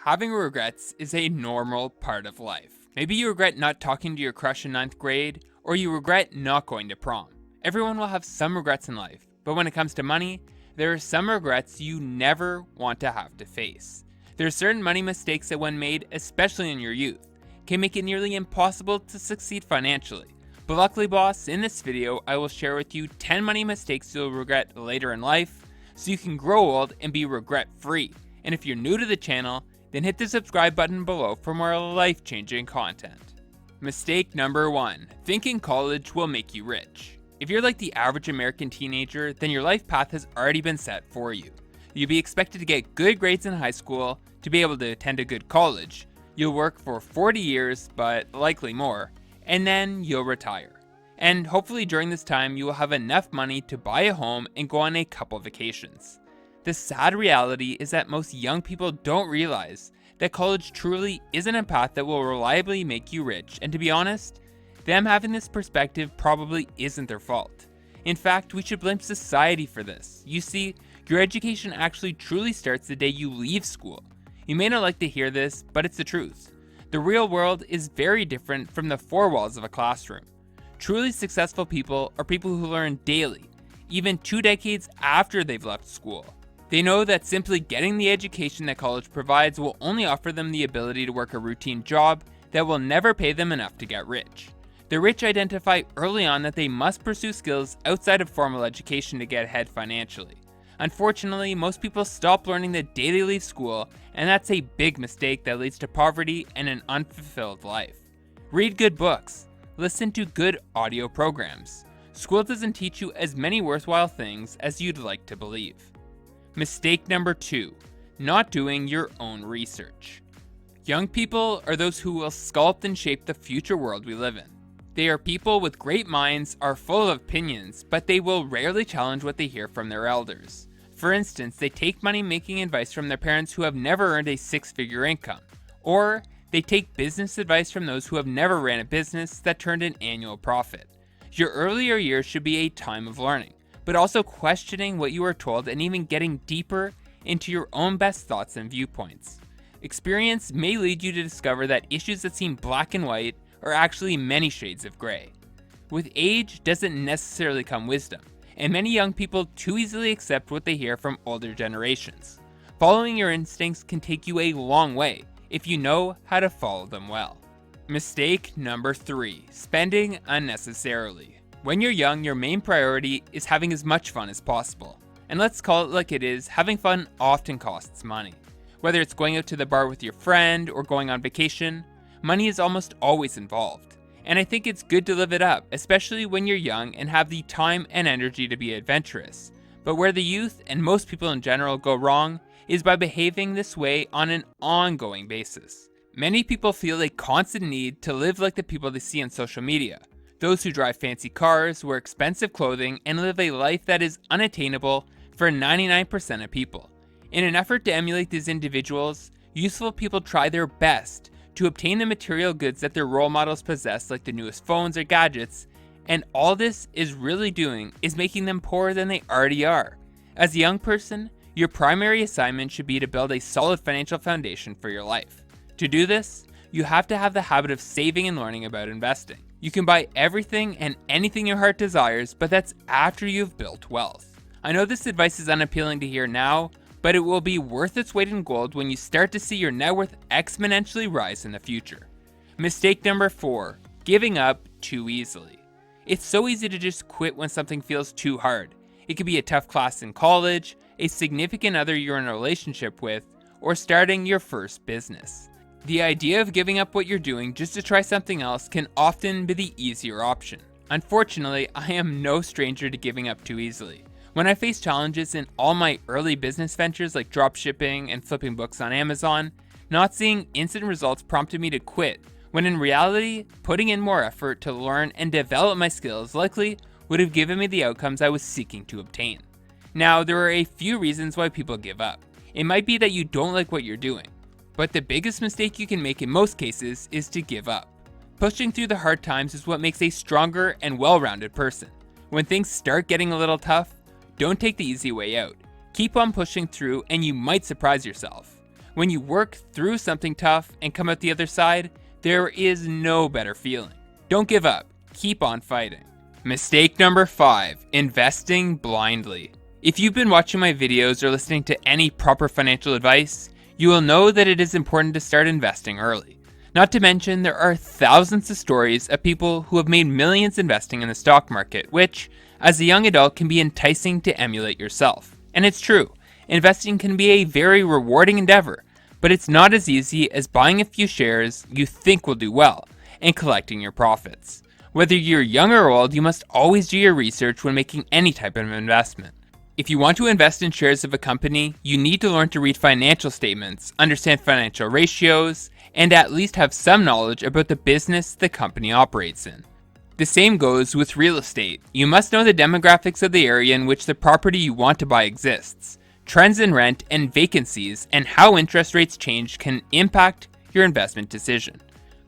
Having regrets is a normal part of life. Maybe you regret not talking to your crush in ninth grade, or you regret not going to prom. Everyone will have some regrets in life, but when it comes to money, there are some regrets you never want to have to face. There are certain money mistakes that when made, especially in your youth, can make it nearly impossible to succeed financially. But luckily, boss, in this video, I will share with you 10 money mistakes you'll regret later in life, so you can grow old and be regret-free. And if you're new to the channel, then hit the subscribe button below for more life-changing content. Mistake number 1. Thinking college will make you rich. If you're like the average American teenager, then your life path has already been set for you. You'll be expected to get good grades in high school to be able to attend a good college. You'll work for 40 years, but likely more, and then you'll retire. And hopefully during this time, you will have enough money to buy a home and go on a couple vacations. The sad reality is that most young people don't realize that college truly isn't a path that will reliably make you rich, and to be honest, them having this perspective probably isn't their fault. In fact, we should blame society for this. You see, your education actually truly starts the day you leave school. You may not like to hear this, but it's the truth. The real world is very different from the four walls of a classroom. Truly successful people are people who learn daily, even 2 decades after they've left school. They know that simply getting the education that college provides will only offer them the ability to work a routine job that will never pay them enough to get rich. The rich identify early on that they must pursue skills outside of formal education to get ahead financially. Unfortunately, most people stop learning the day they leave school, and that's a big mistake that leads to poverty and an unfulfilled life. Read good books. Listen to good audio programs. School doesn't teach you as many worthwhile things as you'd like to believe. Mistake number 2, not doing your own research. Young people are those who will sculpt and shape the future world we live in. They are people with great minds, are full of opinions, but they will rarely challenge what they hear from their elders. For instance, they take money-making advice from their parents who have never earned a 6-figure income, or they take business advice from those who have never ran a business that turned an annual profit. Your earlier years should be a time of learning, but also questioning what you are told and even getting deeper into your own best thoughts and viewpoints. Experience may lead you to discover that issues that seem black and white are actually many shades of gray. With age doesn't necessarily come wisdom, and many young people too easily accept what they hear from older generations. Following your instincts can take you a long way if you know how to follow them well. Mistake number 3, spending unnecessarily. When you're young, your main priority is having as much fun as possible. And let's call it like it is, having fun often costs money. Whether it's going out to the bar with your friend or going on vacation, money is almost always involved. And I think it's good to live it up, especially when you're young and have the time and energy to be adventurous. But where the youth and most people in general go wrong is by behaving this way on an ongoing basis. Many people feel a constant need to live like the people they see on social media. Those who drive fancy cars, wear expensive clothing, and live a life that is unattainable for 99% of people. In an effort to emulate these individuals, useful people try their best to obtain the material goods that their role models possess, like the newest phones or gadgets, and all this is really doing is making them poorer than they already are. As a young person, your primary assignment should be to build a solid financial foundation for your life. To do this, you have to have the habit of saving and learning about investing. You can buy everything and anything your heart desires, but that's after you've built wealth. I know this advice is unappealing to hear now, but it will be worth its weight in gold when you start to see your net worth exponentially rise in the future. Mistake number 4, giving up too easily. It's so easy to just quit when something feels too hard. It could be a tough class in college, a significant other you're in a relationship with, or starting your first business. The idea of giving up what you're doing just to try something else can often be the easier option. Unfortunately, I am no stranger to giving up too easily. When I faced challenges in all my early business ventures like dropshipping and flipping books on Amazon, not seeing instant results prompted me to quit, when in reality, putting in more effort to learn and develop my skills likely would have given me the outcomes I was seeking to obtain. Now, there are a few reasons why people give up. It might be that you don't like what you're doing, but the biggest mistake you can make in most cases is to give up. Pushing through the hard times is what makes a stronger and well-rounded person. When things start getting a little tough, don't take the easy way out. Keep on pushing through and you might surprise yourself. When you work through something tough and come out the other side, there is no better feeling. Don't give up. Keep on fighting. Mistake number 5, investing blindly. If you've been watching my videos or listening to any proper financial advice, you will know that it is important to start investing early. Not to mention, there are thousands of stories of people who have made millions investing in the stock market, which, as a young adult, can be enticing to emulate yourself. And it's true, investing can be a very rewarding endeavor, but it's not as easy as buying a few shares you think will do well and collecting your profits. Whether you're young or old, you must always do your research when making any type of investment. If you want to invest in shares of a company, you need to learn to read financial statements, understand financial ratios, and at least have some knowledge about the business the company operates in. The same goes with real estate. You must know the demographics of the area in which the property you want to buy exists. Trends in rent and vacancies and how interest rates change can impact your investment decision.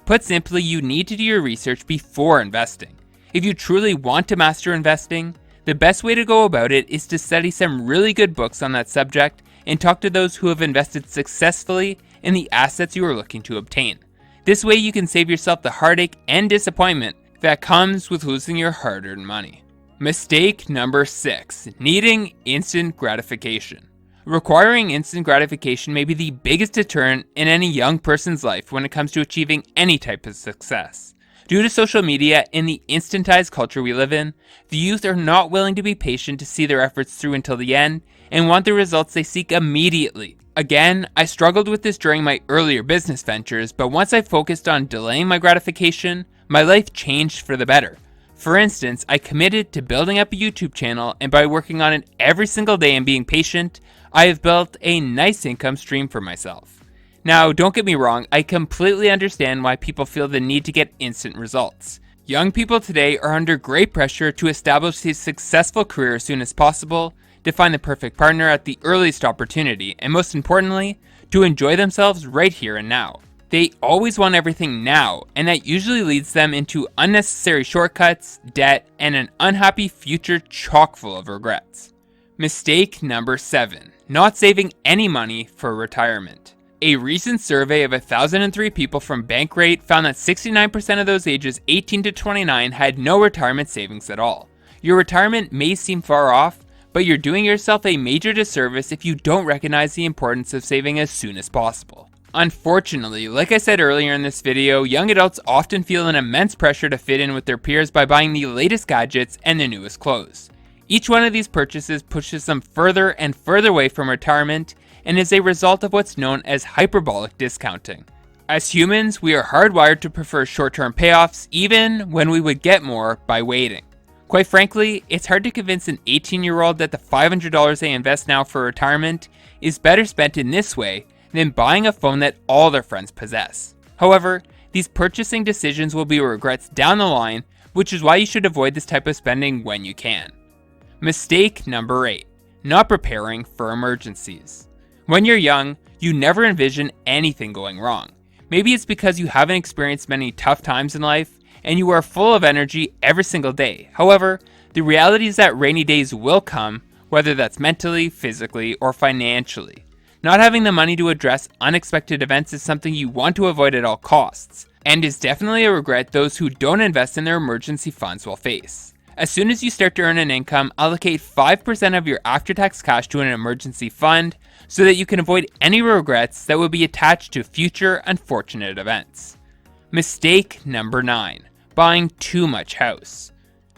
Put simply, you need to do your research before investing. If you truly want to master investing, the best way to go about it is to study some really good books on that subject and talk to those who have invested successfully in the assets you are looking to obtain. This way you can save yourself the heartache and disappointment that comes with losing your hard-earned money. Mistake number 6, needing instant gratification. Requiring instant gratification may be the biggest deterrent in any young person's life when it comes to achieving any type of success. Due to social media and the instantized culture we live in, the youth are not willing to be patient to see their efforts through until the end and want the results they seek immediately. Again, I struggled with this during my earlier business ventures, but once I focused on delaying my gratification, my life changed for the better. For instance, I committed to building up a YouTube channel, and by working on it every single day and being patient, I have built a nice income stream for myself. Now, don't get me wrong, I completely understand why people feel the need to get instant results. Young people today are under great pressure to establish a successful career as soon as possible, to find the perfect partner at the earliest opportunity, and most importantly, to enjoy themselves right here and now. They always want everything now, and that usually leads them into unnecessary shortcuts, debt, and an unhappy future chock full of regrets. Mistake number 7, not saving any money for retirement. A recent survey of 1,003 people from Bankrate found that 69% of those ages 18 to 29 had no retirement savings at all. Your retirement may seem far off, but you're doing yourself a major disservice if you don't recognize the importance of saving as soon as possible. Unfortunately, like I said earlier in this video, young adults often feel an immense pressure to fit in with their peers by buying the latest gadgets and the newest clothes. Each one of these purchases pushes them further and further away from retirement and is a result of what's known as hyperbolic discounting. As humans, we are hardwired to prefer short-term payoffs even when we would get more by waiting. Quite frankly, it's hard to convince an 18-year-old that the $500 they invest now for retirement is better spent in this way than buying a phone that all their friends possess. However, these purchasing decisions will be regrets down the line, which is why you should avoid this type of spending when you can. Mistake number 8, not preparing for emergencies. When you're young, you never envision anything going wrong. Maybe it's because you haven't experienced many tough times in life and you are full of energy every single day. However, the reality is that rainy days will come, whether that's mentally, physically, or financially. Not having the money to address unexpected events is something you want to avoid at all costs, and is definitely a regret those who don't invest in their emergency funds will face. As soon as you start to earn an income, allocate 5% of your after-tax cash to an emergency fund so that you can avoid any regrets that will be attached to future unfortunate events. Mistake number 9, buying too much house.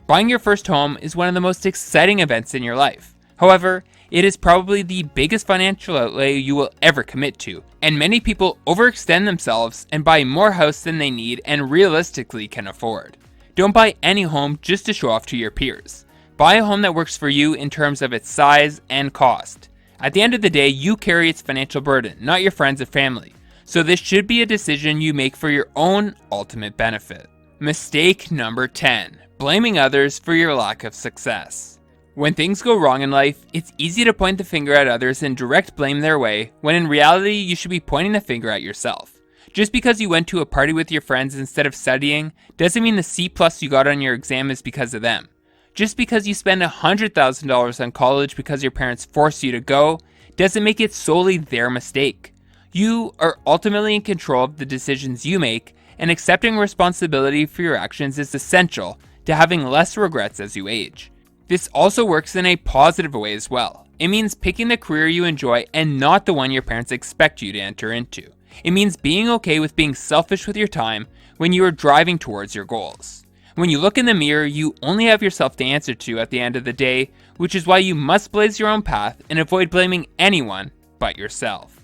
Buying your first home is one of the most exciting events in your life. However, it is probably the biggest financial outlay you will ever commit to, and many people overextend themselves and buy more house than they need and realistically can afford. Don't buy any home just to show off to your peers. Buy a home that works for you in terms of its size and cost. At the end of the day, you carry its financial burden, not your friends or family. So this should be a decision you make for your own ultimate benefit. Mistake number 10, blaming others for your lack of success. When things go wrong in life, it's easy to point the finger at others and direct blame their way, when in reality you should be pointing the finger at yourself. Just because you went to a party with your friends instead of studying doesn't mean the C+ you got on your exam is because of them. Just because you spend $100,000 on college because your parents forced you to go doesn't make it solely their mistake. You are ultimately in control of the decisions you make, and accepting responsibility for your actions is essential to having less regrets as you age. This also works in a positive way as well. It means picking the career you enjoy and not the one your parents expect you to enter into. It means being okay with being selfish with your time when you are driving towards your goals. When you look in the mirror, you only have yourself to answer to at the end of the day, which is why you must blaze your own path and avoid blaming anyone but yourself.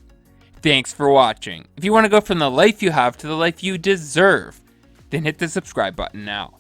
Thanks for watching. If you want to go from the life you have to the life you deserve, then hit the subscribe button now.